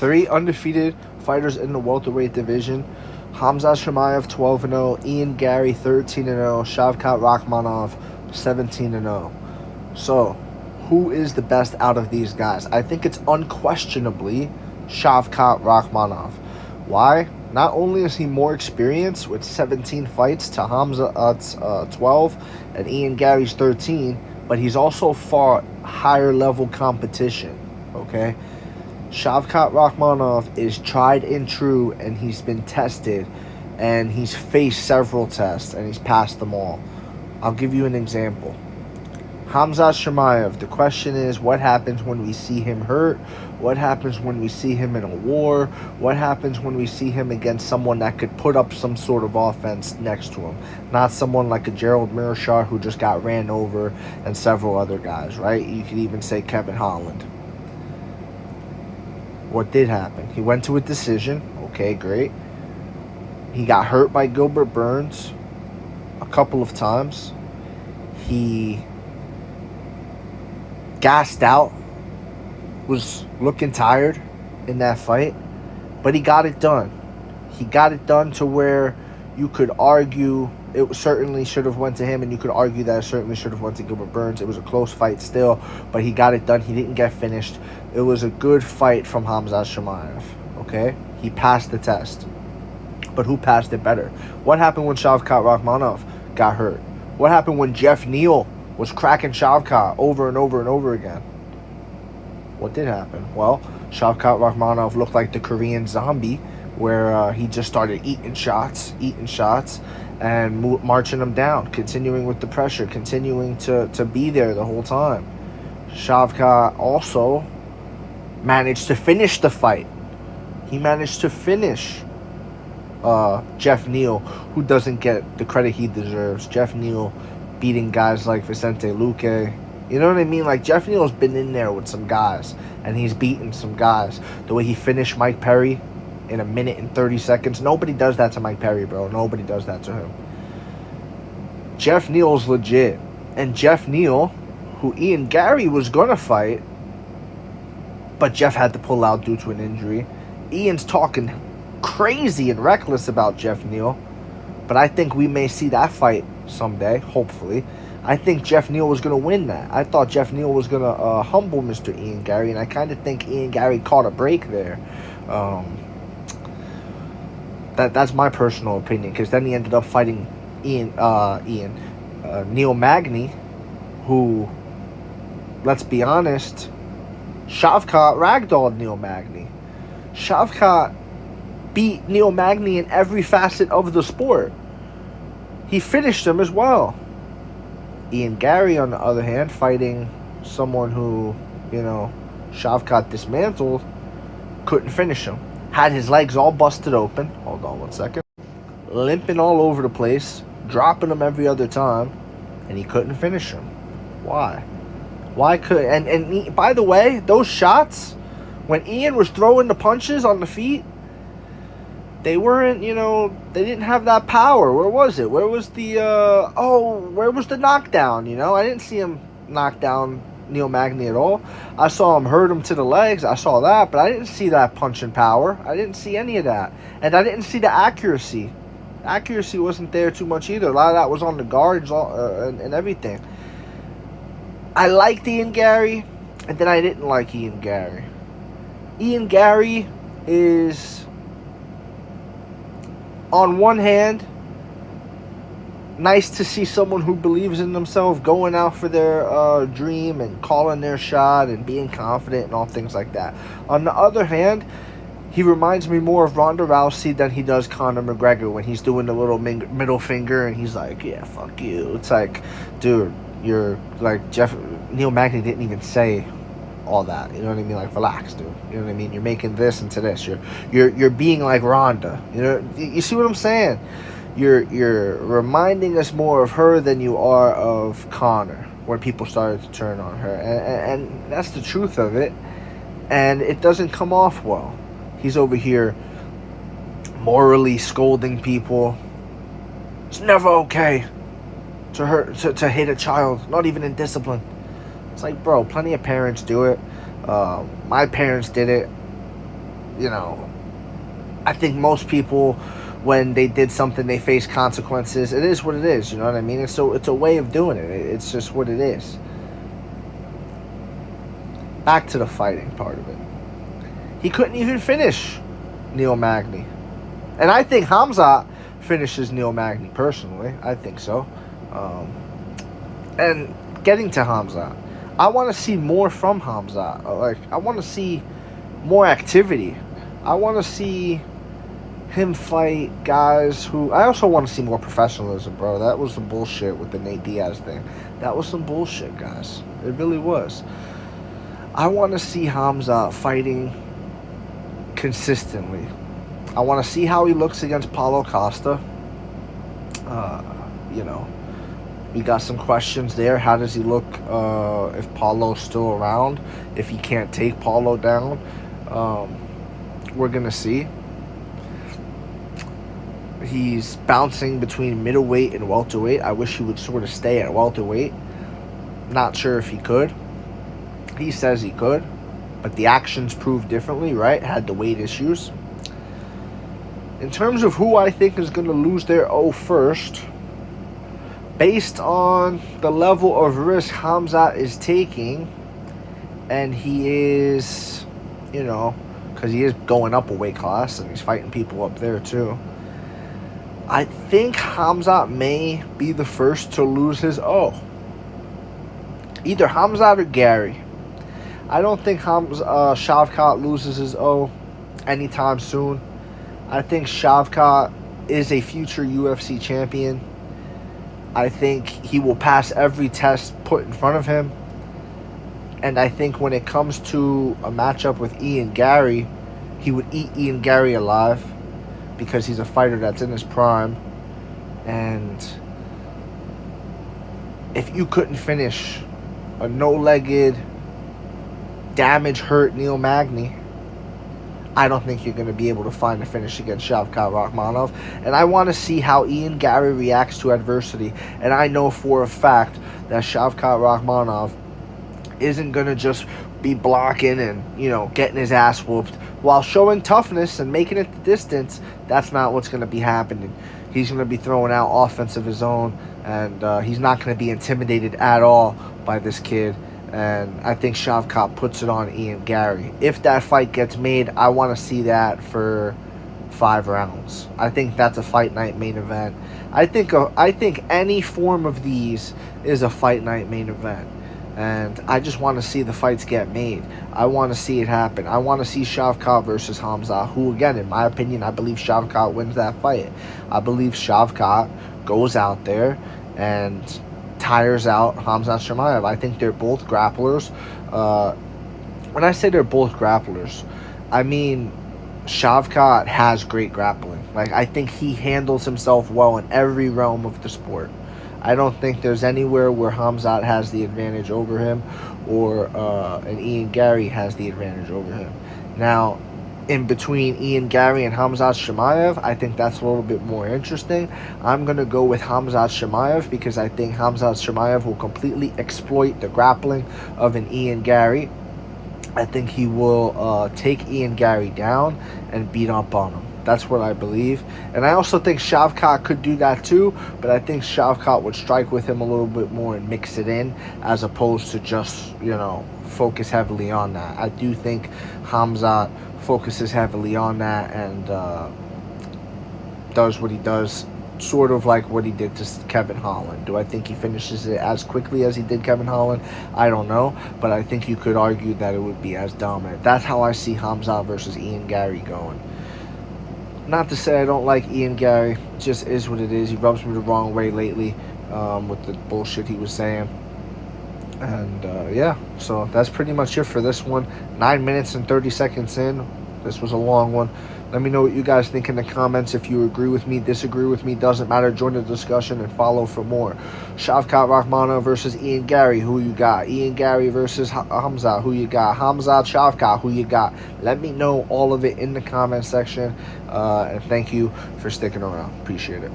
3 undefeated fighters in the welterweight division. Khamzat Chimaev 12-0, Ian Gary 13-0, Shavkat Rakhmonov 17-0. So, who is the best out of these guys? I think it's unquestionably Shavkat Rakhmonov. Why? Not only is he more experienced with 17 fights to Khamzat's 12 and Ian Gary's 13, but he's also fought higher level competition, okay? Shavkat Rakhmonov is tried and true, and he's been tested, and he's faced several tests, and he's passed them all. I'll give you an example. Khamzat Chimaev, the question is, what happens when we see him hurt? What happens when we see him in a war? What happens when we see him against someone that could put up some sort of offense next to him? Not someone like a Gerald Mearshart who just got ran over, and several other guys, right? You could even say Kevin Holland. What did happen? He went to a decision. Okay, great. He got hurt by Gilbert Burns a couple of times. He gassed out, was looking tired in that fight, but he got it done. He got it done to where you could argue it certainly should have went to him, and you could argue that it certainly should have went to Gilbert Burns. It was a close fight still, but he got it done. He didn't get finished. It was a good fight from Khamzat Chimaev, okay? He passed the test. But who passed it better? What happened when Shavkat Rakhmonov got hurt? What happened when Jeff Neal was cracking Shavkat over and over and over again? What did happen? Well, Shavkat Rakhmonov looked like the Korean zombie, where he just started eating shots, and marching them down, continuing with the pressure, continuing to be there the whole time. Shavkat also managed to finish the fight. He managed to finish Jeff Neal, who doesn't get the credit he deserves. Jeff Neal beating guys like Vicente Luque. You know what I mean? Like, Jeff Neal's been in there with some guys, and he's beaten some guys. The way he finished Mike Perry in 1 minute and 30 seconds. Nobody does that to Mike Perry, bro. Nobody does that to him. Jeff Neal's legit. And Jeff Neal, who Ian Gary was going to fight, but Jeff had to pull out due to an injury. Ian's talking crazy and reckless about Jeff Neal, but I think we may see that fight someday, hopefully. I think Jeff Neal was going to win that. I thought Jeff Neal was going to humble Mr. Ian Gary, and I kind of think Ian Gary caught a break there. That's my personal opinion, because then he ended up fighting Neil Magny, who, let's be honest, Shavkat ragdolled Neil Magny. Shavkat beat Neil Magny in every facet of the sport. He finished him as well. Ian Gary, on the other hand, fighting someone who, Shavkat dismantled, couldn't finish him. Had his legs all busted open. Hold on one second. Limping all over the place, dropping him every other time, and he couldn't finish him. Why? Why could... And by the way, those shots, when Ian was throwing the punches on the feet, they weren't, they didn't have that power. Where was it? Where was the, where was the knockdown, I didn't see him knock down Neil Magny at all. I saw him hurt him to the legs. I saw that, but I didn't see that punching power. I didn't see any of that. And I didn't see the accuracy. Accuracy wasn't there too much either. A lot of that was on the guards and everything. I liked Ian Gary, and then I didn't like Ian Gary. Ian Gary is, on one hand, nice to see someone who believes in themselves going out for their dream and calling their shot and being confident and all things like that. On the other hand, he reminds me more of Ronda Rousey than he does Conor McGregor when he's doing the little middle finger and he's like, yeah, fuck you. It's like, dude, you're like Neil Magny didn't even say all that. You know what I mean? Like, relax, dude. You know what I mean? You're making this into this. You're being like Ronda. You see what I'm saying? You're reminding us more of her than you are of Conor when people started to turn on her. And that's the truth of it. And it doesn't come off well. He's over here morally scolding people. It's never okay to hit a child, not even in discipline. It's like, bro, plenty of parents do it. My parents did it. you know, I think most people, when they did something, they face consequences. It is what it is, you know what I mean? It's a way of doing it. It's just what it is. Back to the fighting part of it. He couldn't even finish Neil Magny. And I think Khamzat finishes Neil Magny personally. I think so. And getting to Khamzat, I want to see more from Khamzat. Like, I want to see more activity. I want to see him fight guys who... I also want to see more professionalism, bro. That was some bullshit with the Nate Diaz thing. That was some bullshit, guys. It really was. I want to see Khamzat fighting consistently. I want to see how he looks against Paulo Costa. You know, we got some questions there. How does he look if Paulo's still around? If he can't take Paulo down? We're going to see. He's bouncing between middleweight and welterweight. I wish he would sort of stay at welterweight. Not sure if he could. He says he could, but the actions prove differently, right? Had the weight issues. In terms of who I think is going to lose their O first, based on the level of risk Khamzat is taking, and he is, you know, because he is going up a weight class and he's fighting people up there too, I think Khamzat may be the first to lose his O. Either Khamzat or Gary. I don't think Shavkat loses his O anytime soon. I think Shavkat is a future UFC champion. I think he will pass every test put in front of him. And I think when it comes to a matchup with Ian Gary, he would eat Ian Gary alive because he's a fighter that's in his prime. And if you couldn't finish a no-legged, damage-hurt Neil Magny, I don't think you're going to be able to find a finish against Shavkat Rakhmonov. And I want to see how Ian Gary reacts to adversity. And I know for a fact that Shavkat Rakhmonov isn't going to just be blocking and, you know, getting his ass whooped. While showing toughness and making it the distance, that's not what's going to be happening. He's going to be throwing out offense of his own. And he's not going to be intimidated at all by this kid. And I think Shavkat puts it on Ian Gary. If that fight gets made, I want to see that for 5 rounds. I think that's a fight night main event. I think any form of these is a fight night main event. And I just want to see the fights get made. I want to see it happen. I want to see Shavkat versus Khamzat, who, again, in my opinion, I believe Shavkat wins that fight. I believe Shavkat goes out there and tires out Khamzat Chimaev. I think they're both grapplers. When I say they're both grapplers, I mean Shavkat has great grappling. Like, I think he handles himself well in every realm of the sport. I don't think there's anywhere where Khamzat has the advantage over him or and Ian Gary has the advantage over him. Now, in between Ian Gary and Khamzat Chimaev, I think that's a little bit more interesting. I'm going to go with Khamzat Chimaev because I think Khamzat Chimaev will completely exploit the grappling of an Ian Gary. I think he will take Ian Gary down and beat up on him. That's what I believe. And I also think Shavkat could do that too, but I think Shavkat would strike with him a little bit more and mix it in as opposed to just, you know, focus heavily on that. I do think Khamzat focuses heavily on that and does what he does, sort of like what he did to Kevin Holland. Do I think he finishes it as quickly as he did Kevin Holland? I don't know, but I think you could argue that it would be as dominant. That's how I see Khamzat versus Ian Gary going. Not to say I don't like Ian Gary. It just is what it is. He rubs me the wrong way lately with the bullshit he was saying. And, yeah, so that's pretty much it for this one. 9 minutes and 30 seconds in. This was a long one. Let me know what you guys think in the comments. If you agree with me, disagree with me, doesn't matter. Join the discussion and follow for more. Shavkat Rakhmonov versus Ian Gary. Who you got? Ian Gary versus Khamzat. Who you got? Khamzat Shavkat. Who you got? Let me know all of it in the comment section. And thank you for sticking around. Appreciate it.